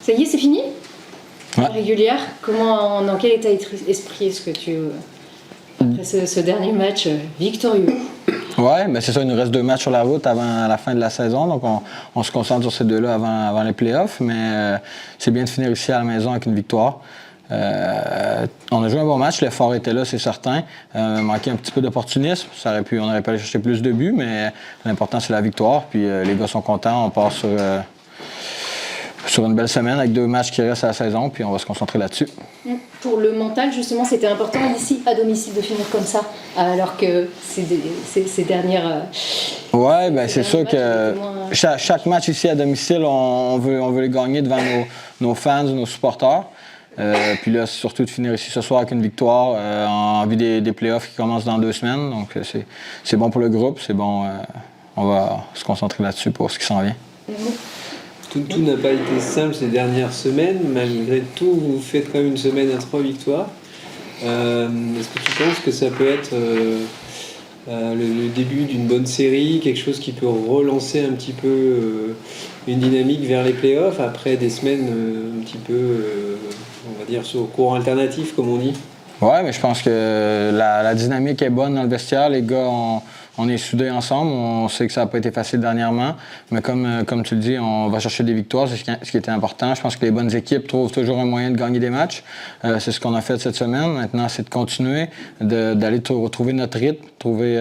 Ça y est, c'est fini? Ouais. Régulière. Dans quel état d'esprit est-ce que tu... Après ce dernier match victorieux? Ouais, mais c'est ça, il nous reste 2 matchs sur la route avant la fin de la saison, donc on se concentre sur ces 2-là avant les playoffs, mais c'est bien de finir ici à la maison avec une victoire. On a joué un bon match, l'effort était là, c'est certain. Manqué un petit peu d'opportunisme, on aurait pu aller chercher plus de buts, mais l'important c'est la victoire, puis les gars sont contents, on part sur une belle semaine avec 2 matchs qui restent à la saison, puis on va se concentrer là-dessus. Pour le mental, justement, c'était important ici, à domicile, de finir comme ça, alors que ces dernières... Ouais, ben c'est sûr que chaque match ici à domicile, on veut les gagner devant nos fans, nos supporters. Puis là, c'est surtout de finir ici ce soir avec une victoire en vue des playoffs qui commencent dans 2 semaines. Donc c'est bon pour le groupe, c'est bon. On va se concentrer là-dessus pour ce qui s'en vient. Tout n'a pas été simple ces dernières semaines. Malgré tout, vous faites quand même une semaine à 3 victoires. Est-ce que tu penses que ça peut être le début d'une bonne série, quelque chose qui peut relancer un petit peu une dynamique vers les playoffs après des semaines un petit peu, on va dire, sur courant alternatif, comme on dit? Ouais, mais je pense que la dynamique est bonne dans le vestiaire. Les gars, on est soudés ensemble. On sait que ça n'a pas été facile dernièrement. Mais comme tu le dis, on va chercher des victoires. C'est ce qui était important. Je pense que les bonnes équipes trouvent toujours un moyen de gagner des matchs. C'est ce qu'on a fait cette semaine. Maintenant, c'est de continuer, d'aller retrouver notre rythme, jouer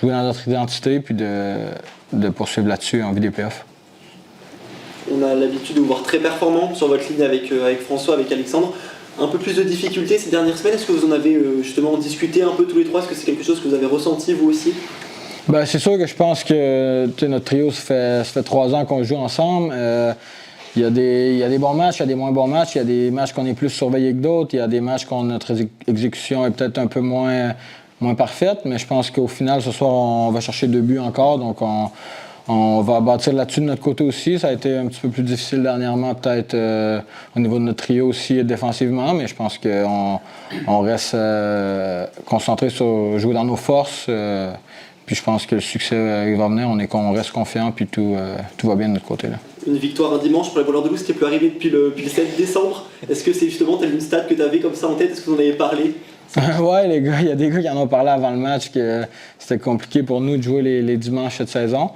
dans notre identité, puis de poursuivre là-dessus en vue des playoffs. On a l'habitude de vous voir très performant sur votre ligne avec François, avec Alexandre. Un peu plus de difficultés ces dernières semaines. Est-ce que vous en avez justement discuté un peu tous les trois? Est-ce que c'est quelque chose que vous avez ressenti vous aussi? Ben, c'est sûr que je pense que notre trio, ça fait 3 ans qu'on joue ensemble. Il y a des bons matchs, il y a des moins bons matchs. Il y a des matchs qu'on est plus surveillés que d'autres. Il y a des matchs où notre exécution est peut-être un peu moins parfaite. Mais je pense qu'au final, ce soir, on va chercher 2 buts encore. Donc, on va bâtir là-dessus de notre côté aussi. Ça a été un petit peu plus difficile dernièrement, peut-être au niveau de notre trio aussi défensivement, mais je pense qu'on reste concentré sur jouer dans nos forces. Puis je pense que le succès va venir. On reste confiant, puis tout va bien de notre côté. Là. Une victoire un dimanche pour les voleurs de loup, c'était plus arrivé depuis le 7 décembre. Est-ce que c'est justement une stat que tu avais comme ça en tête? Est-ce que vous en avez parlé? Ouais, les gars, il y a des gars qui en ont parlé avant le match que c'était compliqué pour nous de jouer les dimanches cette saison.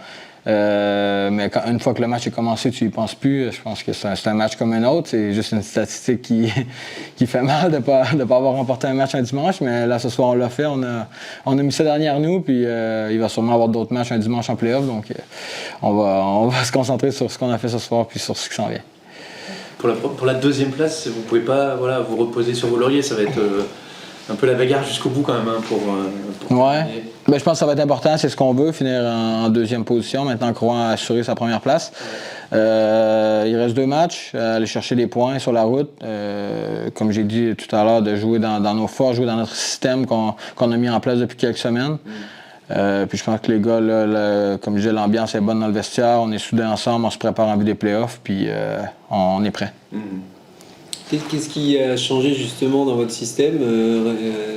Mais une fois que le match est commencé, tu y penses plus. Je pense que c'est un match comme un autre. C'est juste une statistique qui fait mal de ne pas avoir remporté un match un dimanche. Mais là, ce soir, on l'a fait. On a mis ça derrière nous. Puis il va sûrement avoir d'autres matchs un dimanche en play-off. Donc on va se concentrer sur ce qu'on a fait ce soir puis sur ce qui s'en vient. Pour la 2e place, vous ne pouvez pas vous reposer sur vos lauriers. Ça va être un peu la bagarre jusqu'au bout quand même pour ouais. Ben, je pense que ça va être important, c'est ce qu'on veut, finir en 2e position. Maintenant, Croix a assuré sa première place. Il reste 2 matchs, aller chercher des points sur la route. Comme j'ai dit tout à l'heure, de jouer dans nos forces, jouer dans notre système qu'on a mis en place depuis quelques semaines. Puis je pense que les gars, là, comme je disais, l'ambiance est bonne dans le vestiaire. On est soudés ensemble, on se prépare en vue des playoffs, puis on est prêt. Qu'est-ce qui a changé justement dans votre système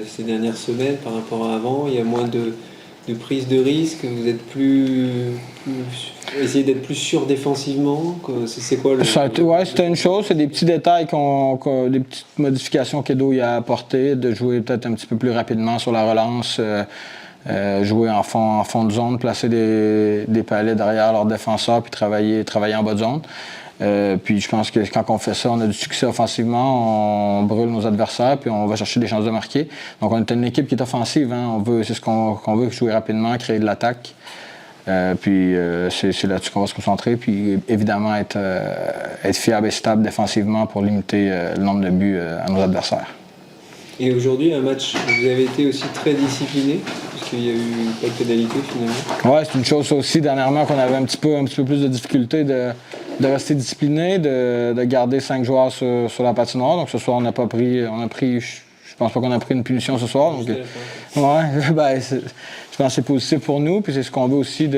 ces dernières semaines par rapport à avant? Il y a moins de prise de risque, vous êtes essayez d'être plus sûr défensivement. C'est quoi le... Ouais, c'était une chose, c'est des petits détails, des petites modifications qu'Edo y a apportées, de jouer peut-être un petit peu plus rapidement sur la relance, jouer en fond de zone, placer des palets derrière leurs défenseurs puis travailler en bas de zone. Puis je pense que quand on fait ça, on a du succès offensivement, on brûle nos adversaires, puis on va chercher des chances de marquer. Donc on est une équipe qui est offensive, hein. C'est ce qu'on veut, jouer rapidement, créer de l'attaque. Puis c'est là-dessus qu'on va se concentrer, puis évidemment être fiable et stable défensivement pour limiter le nombre de buts à nos adversaires. Et aujourd'hui, un match, vous avez été aussi très discipliné, puisqu'il y a eu pas de pénalité finalement. Ouais, c'est une chose aussi dernièrement qu'on avait un petit peu plus de difficulté de rester discipliné, de garder 5 joueurs sur la patinoire. Donc ce soir, je pense pas qu'on a pris une punition ce soir. Donc, ouais, je pense que c'est positif pour nous, puis c'est ce qu'on veut aussi.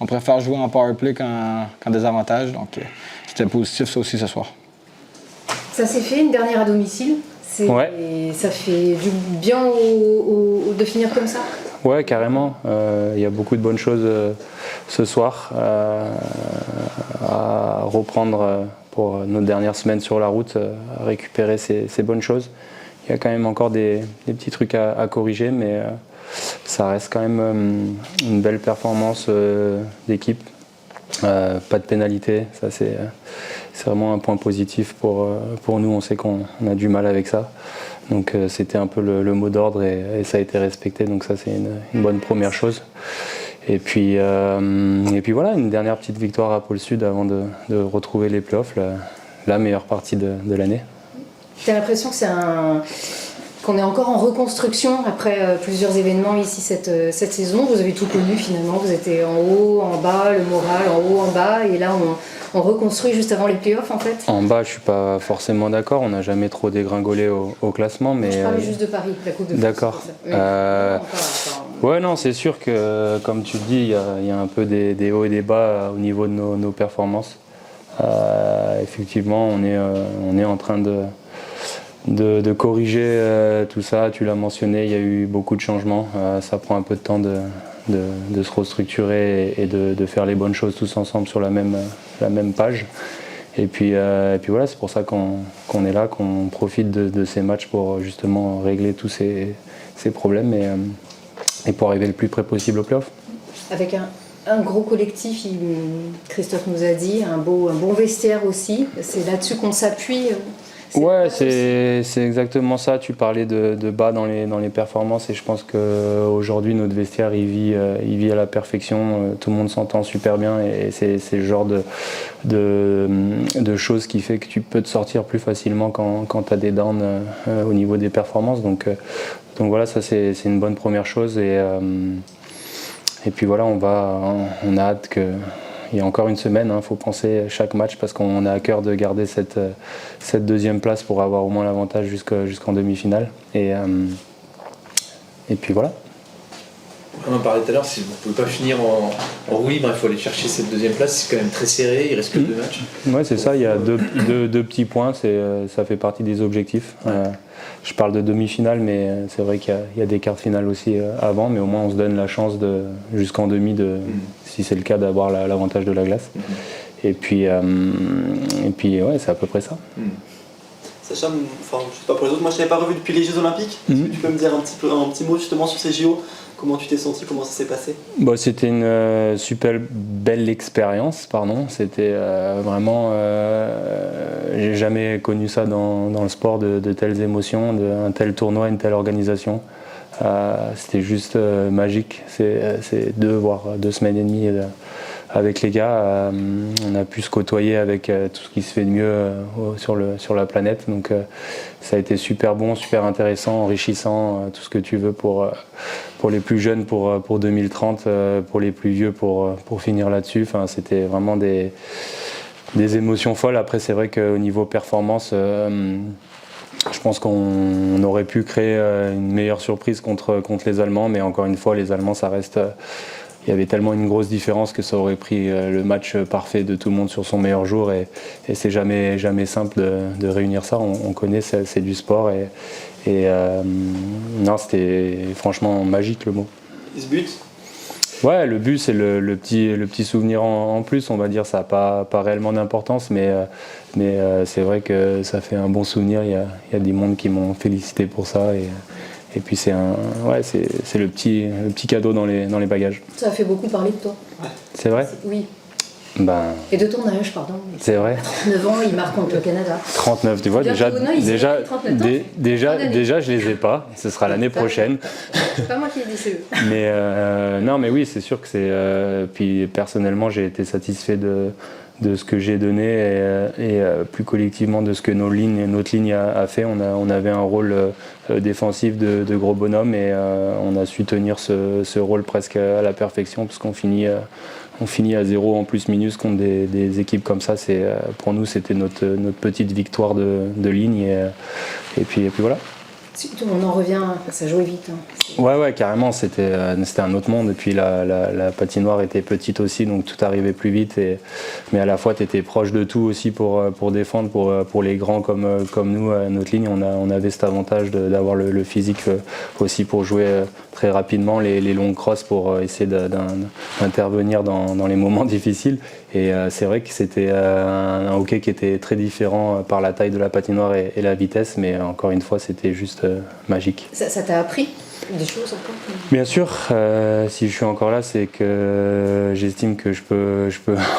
On préfère jouer en powerplay qu'en désavantage. Donc c'était positif ça aussi ce soir. Ça s'est fait, une dernière à domicile. Ça fait du bien de finir comme ça? Ouais, carrément. Il y a beaucoup de bonnes choses ce soir, à reprendre pour nos dernières semaines sur la route, à récupérer ces bonnes choses. Il y a quand même encore des petits trucs à corriger, mais ça reste quand même une belle performance d'équipe. Pas de pénalité, ça c'est vraiment un point positif pour nous. On sait qu'on a du mal avec ça. Donc c'était un peu le mot d'ordre et ça a été respecté, donc ça c'est une bonne première chose. Et puis voilà, une dernière petite victoire à Pôle Sud avant de retrouver les playoffs, la meilleure partie de l'année. T'as l'impression que qu'on est encore en reconstruction après plusieurs événements ici cette saison. Vous avez tout connu finalement, vous étiez en haut, en bas, le moral, en haut, en bas, et là on reconstruit juste avant les playoffs en fait. En bas, je suis pas forcément d'accord, on n'a jamais trop dégringolé au classement. Mais je parlais juste de Paris, la Coupe de France. D'accord. Ouais, non, c'est sûr que comme tu le dis, il y a un peu des hauts et des bas au niveau de nos performances. Effectivement, on est en train de corriger tout ça. Tu l'as mentionné, il y a eu beaucoup de changements. Ça prend un peu de temps de se restructurer et de faire les bonnes choses tous ensemble sur la même page. Et puis voilà, c'est pour ça qu'on est là, qu'on profite de ces matchs pour justement régler tous ces problèmes et pour arriver le plus près possible au playoff. Avec un gros collectif, Christophe nous a dit, un bon vestiaire aussi. C'est là-dessus qu'on s'appuie. Ouais, c'est exactement ça. Tu parlais de bas dans les performances et je pense qu'aujourd'hui notre vestiaire il vit à la perfection. Tout le monde s'entend super bien et c'est le genre de choses qui fait que tu peux te sortir plus facilement quand tu as des downs au niveau des performances. Donc voilà, ça c'est une bonne première chose et puis voilà, on a hâte que. Il y a encore une semaine, il faut penser chaque match parce qu'on a à cœur de garder cette deuxième place pour avoir au moins l'avantage jusqu'en demi-finale. Et puis voilà. On en parlait tout à l'heure, si vous ne pouvez pas finir en roue libre, il faut aller chercher cette deuxième place, c'est quand même très serré, il reste que 2 matchs. Ouais, c'est ça, il y a deux petits points, ça fait partie des objectifs. Je parle de demi-finale, mais c'est vrai qu'il y a des quarts de finale aussi avant, mais au moins on se donne la chance jusqu'en demi, si c'est le cas, d'avoir l'avantage de la glace. Et puis ouais, c'est à peu près ça. Sacha, enfin, je sais pas pour les autres, moi je n'avais pas revu depuis les Jeux Olympiques. Est-ce que tu peux me dire un petit mot justement sur ces JO? Comment tu t'es senti? Comment ça s'est passé? C'était une super belle expérience, C'était vraiment. J'ai jamais connu ça dans le sport, de telles émotions, d'un tel tournoi, une telle organisation. C'était juste magique. C'est 2 semaines et demie avec les gars. On a pu se côtoyer avec tout ce qui se fait de mieux sur la planète. Donc ça a été super bon, super intéressant, enrichissant, tout ce que tu veux pour les plus jeunes pour 2030, pour les plus vieux pour finir là-dessus. Enfin, c'était vraiment des émotions folles. Après, c'est vrai qu'au niveau performance, je pense qu'on aurait pu créer une meilleure surprise contre les Allemands, mais encore une fois, les Allemands, ça reste. Il y avait tellement une grosse différence que ça aurait pris le match parfait de tout le monde sur son meilleur jour et c'est jamais simple de réunir ça. On connaît, c'est du sport et non, c'était franchement magique le mot. Et ce but? Ouais, le but c'est le petit souvenir en plus, on va dire. Ça n'a pas réellement d'importance, mais c'est vrai que ça fait un bon souvenir. Il y a des mondes qui m'ont félicité pour ça et puis c'est le petit cadeau dans les bagages. Ça a fait beaucoup parler de toi. C'est vrai? Oui. Et de ton âge, pardon. C'est vrai. 39 ans, il marque contre le Canada. 39, tu vois, déjà je les ai pas. Ce sera l'année prochaine. C'est pas moi qui ai dit ça. Mais non, mais oui, c'est sûr que c'est. Puis personnellement, j'ai été satisfait de ce que j'ai donné et plus collectivement de ce que notre ligne a fait. On avait un rôle défensif de gros bonhomme et on a su tenir ce rôle presque à la perfection parce qu'on finit à 0 en plus-minus contre des équipes comme ça. Pour nous, c'était notre petite victoire de ligne et puis voilà. On en revient, ça jouait vite. Hein. Ouais, carrément, c'était un autre monde. Et puis la patinoire était petite aussi, donc tout arrivait plus vite. Mais à la fois, tu étais proche de tout aussi pour défendre. Pour les grands comme nous, à notre ligne, on avait cet avantage d'avoir le physique aussi pour jouer très rapidement les longues crosses pour essayer d'intervenir dans les moments difficiles. Et c'est vrai que c'était un hockey qui était très différent par la taille de la patinoire et la vitesse, mais encore une fois, c'était juste magique. Ça t'a appris des choses encore? Bien sûr, si je suis encore là, c'est que j'estime que je peux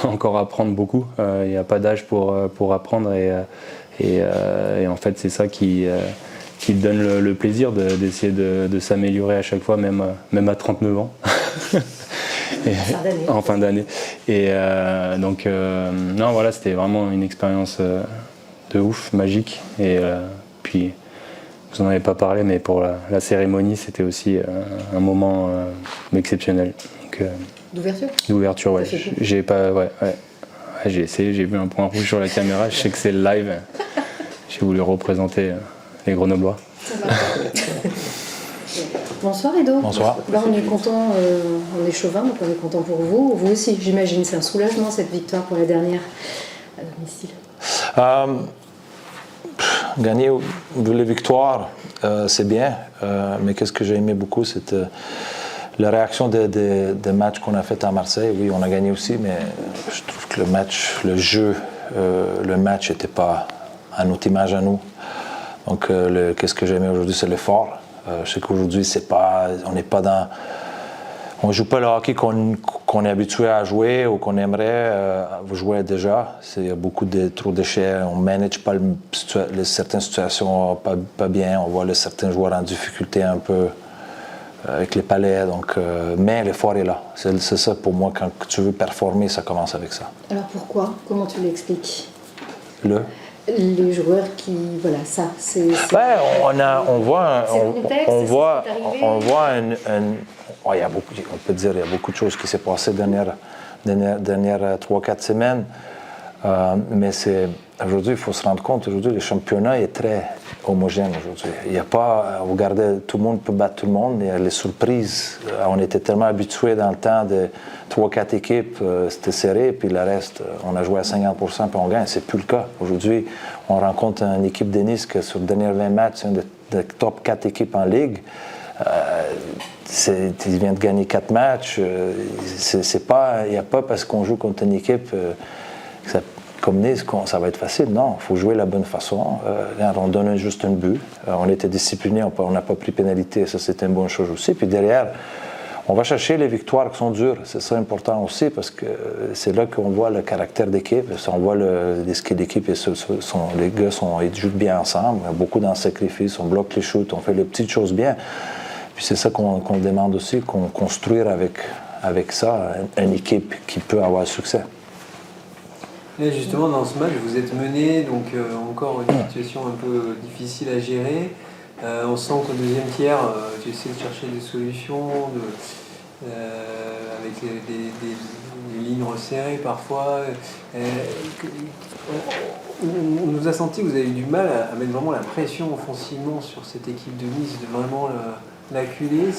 encore apprendre beaucoup. Il n'y a pas d'âge pour apprendre et en fait, c'est ça qui donne le plaisir d'essayer de s'améliorer à chaque fois, même à 39 ans. En fin d'année. Et donc, non, voilà, c'était vraiment une expérience de ouf, magique. Et puis, vous n'en avez pas parlé, mais pour la cérémonie, c'était aussi un moment exceptionnel. D'ouverture, ouais. J'ai essayé, j'ai vu un point rouge sur la caméra, je sais que c'est le live. J'ai voulu représenter les Grenoblois. Ça va. Bonsoir Edo. Bonsoir. Là, on est content, on est chauvin, donc on est content pour vous. Vous aussi, j'imagine, c'est un soulagement cette victoire pour la dernière à domicile. Gagner les victoires, c'est bien, mais qu'est-ce que j'ai aimé beaucoup, c'était la réaction des matchs qu'on a fait à Marseille. Oui, on a gagné aussi, mais je trouve que le match n'était pas à notre image à nous. Donc, qu'est-ce que j'ai aimé aujourd'hui, c'est l'effort. Je sais qu'aujourd'hui, on n'est pas dans... On ne joue pas le hockey qu'on est habitué à jouer ou qu'on aimerait jouer déjà. Il y a beaucoup de trop déchets. On ne manage pas certaines situations pas bien. On voit certains joueurs en difficulté un peu avec les palais. Donc, mais l'effort est là. C'est ça pour moi. Quand tu veux performer, ça commence avec ça. Alors pourquoi? Comment tu l'expliques? Les joueurs qui... Voilà, ça, c'est... Ouais, on voit il y a beaucoup, on peut dire, il y a beaucoup de choses qui s'est passé dernières 3-4 semaines. Mais aujourd'hui, il faut se rendre compte, aujourd'hui, le championnat est très homogène aujourd'hui. Il n'y a pas, regardez, tout le monde peut battre tout le monde. Il y a les surprises. On était tellement habitués dans le temps de 3-4 équipes, c'était serré, puis le reste, on a joué à 50% puis on gagne. C'est plus le cas. Aujourd'hui, on rencontre une équipe de Nice que sur les derniers 20 matchs, c'est une des top 4 équipes en ligue. Il vient de gagner 4 matchs. Il n'y a pas parce qu'on joue contre une équipe comme Nice, ça va être facile. Non, il faut jouer de la bonne façon. On donne juste un but. On était disciplinés, on n'a pas pris pénalité. Ça, c'était une bonne chose aussi. Puis derrière, on va chercher les victoires qui sont dures. C'est ça important aussi parce que c'est là qu'on voit le caractère d'équipe. On voit les skills d'équipe. Les gars ils jouent bien ensemble. Il y a beaucoup dans le sacrifice. On bloque les shoots. On fait les petites choses bien. Puis c'est ça qu'on demande aussi, qu'on construire avec ça une équipe qui peut avoir succès. Et justement, dans ce match, vous êtes mené, donc encore une situation un peu difficile à gérer. On sent qu'au deuxième tiers, tu essaies de chercher des solutions, avec des lignes resserrées parfois. On nous a senti que vous avez eu du mal à mettre vraiment la pression offensivement sur cette équipe de Nice, de vraiment l'acculer.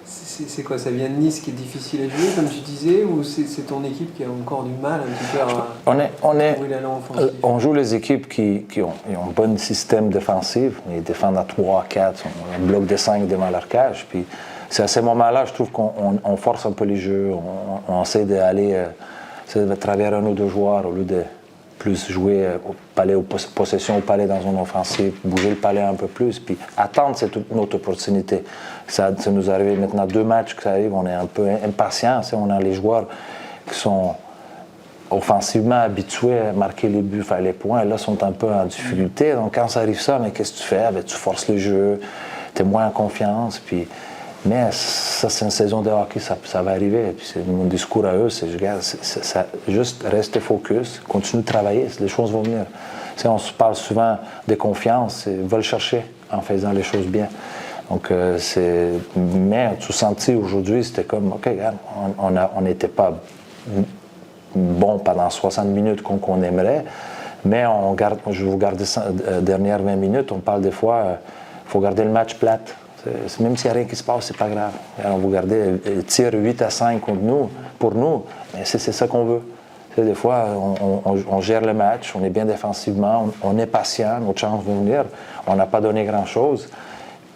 C'est quoi? Ça vient de Nice qui est difficile à jouer, comme tu disais, ou c'est ton équipe qui a encore du mal un petit peu à trouver l'allant offensif? On joue les équipes qui ont un bon système défensif. Ils défendent à 3, 4, on bloque de 5 devant leur cage. Puis c'est à ces moments-là, je trouve qu'on force un peu les jeux. On essaie d'aller à travers un ou deux joueurs au lieu de plus jouer au palais, possession au palais dans une offensive, bouger le palais un peu plus, puis attendre notre opportunité. Ça nous arrive maintenant 2 matchs que ça arrive, on est un peu impatients. On a les joueurs qui sont offensivement habitués à marquer les buts, faire les points, et là, sont un peu en difficulté. Donc, quand ça arrive ça, mais qu'est-ce que tu fais? Tu forces le jeu, tu es moins en confiance, puis... Mais ça, c'est une saison de hockey, ça va arriver. Et puis mon discours à eux, c'est juste rester focus, continue de travailler, les choses vont venir. On se parle souvent de confiance, ils veulent chercher en faisant les choses bien. Donc, mais tout senti aujourd'hui, c'était comme, OK, on n'était pas bon pendant 60 minutes qu'on aimerait, mais je vais vous garder dernières 20 minutes, on parle des fois... faut garder le match plate. Même s'il n'y a rien qui se passe, c'est pas grave. Alors, vous gardez le tir 8-5 contre nous, pour nous, mais c'est ça qu'on veut. Des fois, on gère le match, on est bien défensivement, on est patient, nos chances vont venir, on n'a pas donné grand-chose.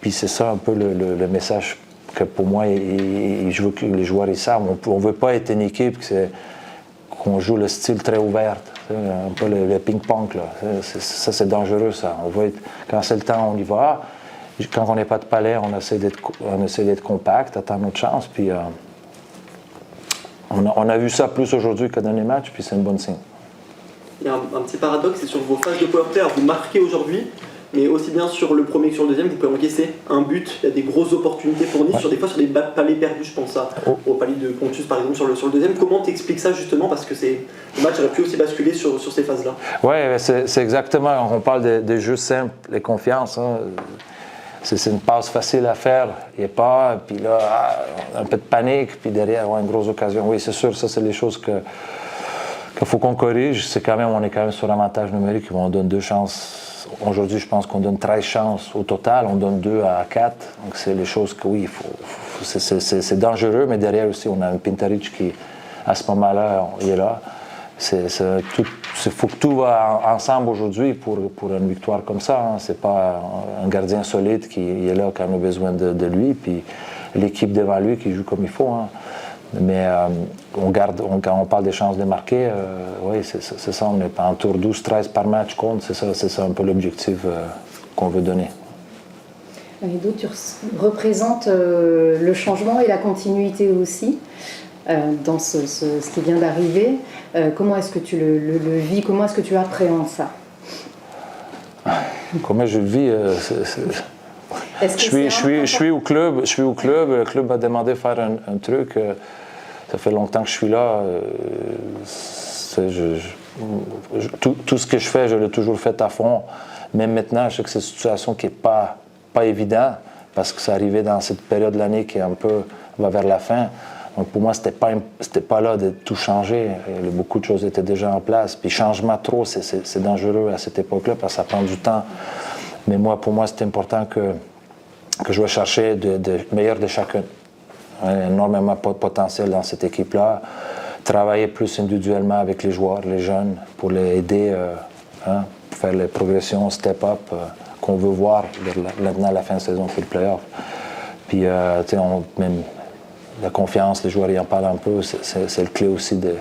Puis c'est ça un peu le message que pour moi, je veux que les joueurs ils savent. On ne veut pas être une équipe qu'on joue le style très ouvert, un peu le ping-pong. Ça, c'est dangereux, ça. Quand c'est le temps, on y va. Quand on n'est pas de palais, on essaie d'être compact, attendre notre chance. Puis on a vu ça plus aujourd'hui que dans les matchs, puis c'est un bon signe. Il y a un petit paradoxe, c'est sur vos phases de powerplay. Vous marquez aujourd'hui, mais aussi bien sur le premier que sur le deuxième, vous pouvez encaisser un but. Il y a des grosses opportunités pour Nice, des fois sur des palais perdus, je pense au palais de Pontus par exemple sur le deuxième. Comment t'expliques ça justement? Parce que le match aurait pu aussi basculer sur ces phases-là. Oui, c'est exactement, on parle des jeux simples, les confiances. Hein. C'est une passe facile à faire, il n'y a pas, puis là, un peu de panique, puis derrière, une grosse occasion. Oui, c'est sûr, ça, c'est les choses qu'il faut qu'on corrige. On est quand même sur l'avantage numérique, on donne 2 chances. Aujourd'hui, je pense qu'on donne 13 chances au total, on donne 2 à 4. Donc, c'est les choses que, oui, c'est dangereux, mais derrière aussi, on a un Pintaric qui, à ce moment-là, il est là. Il faut que tout va ensemble aujourd'hui pour une victoire comme ça. Hein. C'est pas un gardien solide qui est là quand on a besoin de lui, puis l'équipe devant lui qui joue comme il faut. Hein. Mais quand on parle des chances de marquer, oui, c'est ça. On est en tour 12-13 par match compte. C'est ça un peu l'objectif qu'on veut donner. Rideau, tu représentes le changement et la continuité aussi. Dans ce qui vient d'arriver. Comment est-ce que tu le vis? Comment est-ce que tu appréhendes ça? Comment je le vis? Je suis au club. Le club m'a demandé de faire un truc. Ça fait longtemps que je suis là. Tout ce que je fais, je l'ai toujours fait à fond. Même maintenant, je sais que c'est une situation qui n'est pas évidente parce que c'est arrivé dans cette période de l'année qui est un peu va vers la fin. Donc pour moi, c'était pas là de tout changer. Beaucoup de choses étaient déjà en place. Puis changement trop, c'est dangereux à cette époque-là parce que ça prend du temps. Mais pour moi, c'était important que je vais chercher le meilleur de chacun. Il y a énormément de potentiel dans cette équipe-là. Travailler plus individuellement avec les joueurs, les jeunes, pour les aider pour faire les progressions, step-up qu'on veut voir maintenant à la fin de saison pour le play-off. Puis, même la confiance, les joueurs y en parlent un peu, c'est le clé aussi de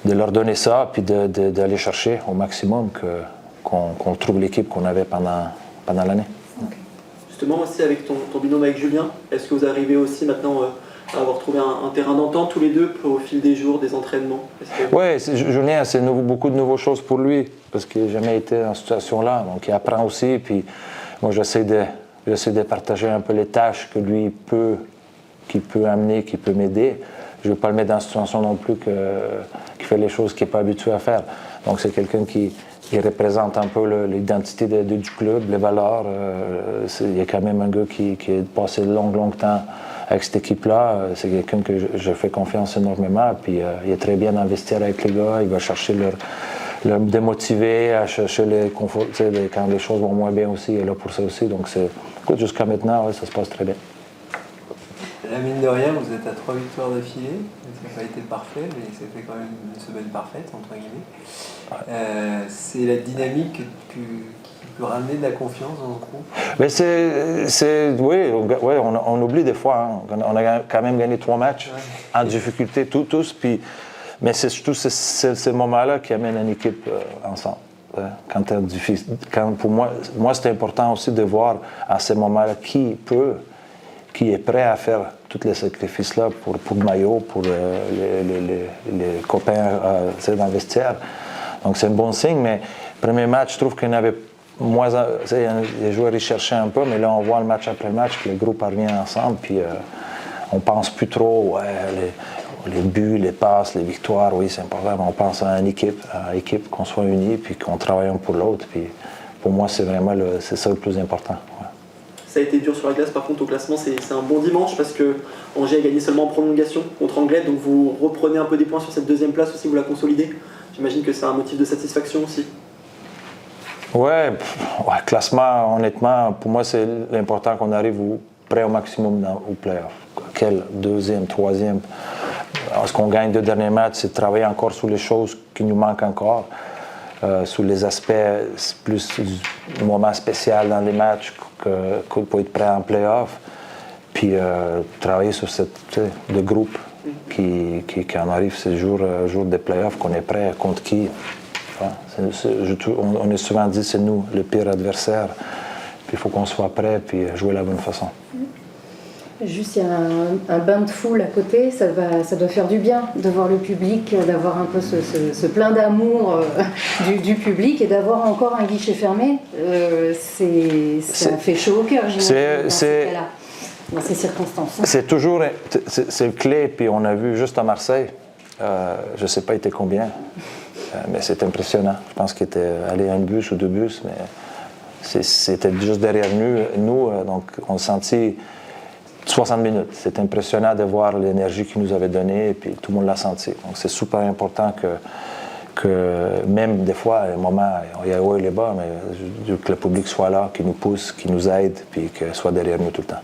leur donner ça, puis d'aller chercher au maximum qu'on trouve l'équipe qu'on avait pendant l'année. Okay. Justement aussi avec ton binôme avec Julien, est-ce que vous arrivez aussi maintenant à avoir trouvé un terrain d'entente tous les deux au fil des jours, des entraînements? Oui, Julien, c'est beaucoup de nouvelles choses pour lui, parce qu'il n'a jamais été dans cette situation-là, donc il apprend aussi, puis moi j'essaie de partager un peu les tâches que lui qui peut amener, qui peut m'aider. Je ne veux pas le mettre dans une situation non plus qui fait les choses qu'il n'est pas habitué à faire. Donc c'est quelqu'un qui représente un peu l'identité du club, les valeurs. Il y a quand même un gars qui a passé long temps avec cette équipe-là. C'est quelqu'un que je fais confiance énormément. Puis il est très bien investi avec les gars. Il va chercher leur démotiver, à chercher les conforts. Quand les choses vont moins bien aussi, il est là pour ça aussi. Donc écoute, jusqu'à maintenant, ça se passe très bien. La mine de rien, vous êtes à 3 victoires d'affilée. Ça n'a pas été parfait, mais c'était quand même une semaine parfaite, entre guillemets. Ouais. C'est la dynamique qui peut ramener de la confiance dans le groupe. Mais oui, on oublie des fois. Hein. On a quand même gagné 3 matchs en difficulté, tous. Puis, mais c'est surtout ces moments-là qui amènent une équipe ensemble. Pour moi, c'est important aussi de voir à ces moments-là qui est prêt à faire tous les sacrifices-là pour le maillot, pour les copains dans le vestiaire. Donc c'est un bon signe, mais premier match, je trouve qu'il y en avait moins. Les joueurs y cherchaient un peu, mais là on voit le match après le match que le groupe revient ensemble, puis on pense plus trop, les buts, les passes, les victoires, oui c'est important, mais on pense à une équipe, qu'on soit unis, puis qu'on travaille un pour l'autre. Puis pour moi, c'est vraiment c'est ça le plus important. Ouais. Ça a été dur sur la glace, par contre au classement c'est un bon dimanche parce que Angers a gagné seulement en prolongation contre Anglet, donc vous reprenez un peu des points sur cette deuxième place aussi, vous la consolidez. J'imagine que c'est un motif de satisfaction aussi. Ouais, classement, honnêtement, pour moi, c'est l'important qu'on arrive près au maximum au playoff. Quel deuxième, troisième. Est-ce qu'on gagne 2 derniers matchs, c'est de travailler encore sur les choses qui nous manquent encore, sur les aspects plus du moment spécial dans les matchs pour être prêt en playoff. Puis travailler sur le groupe qui en arrive ce jour des playoffs, qu'on est prêt contre qui. On est souvent dit c'est nous le pire adversaire. Puis il faut qu'on soit prêt puis jouer de la bonne façon. Juste, il y a un bain de foule à côté, ça doit faire du bien de voir le public, d'avoir un peu ce plein d'amour du public et d'avoir encore un guichet fermé. Ça fait chaud au cœur, j'imagine, dans ces cas-là, dans ces circonstances. C'est toujours c'est clé, puis on a vu juste à Marseille, je ne sais pas était combien, mais c'est impressionnant. Je pense qu'il était allé un bus ou 2 bus, mais c'était juste derrière nous, donc on sentit 60 minutes. C'est impressionnant de voir l'énergie qu'ils nous avaient donnée et puis tout le monde l'a senti. Donc c'est super important que même des fois, à un moment, il y a haut et les bas, mais que le public soit là, qui nous pousse, qui nous aide, puis qu'il soit derrière nous tout le temps.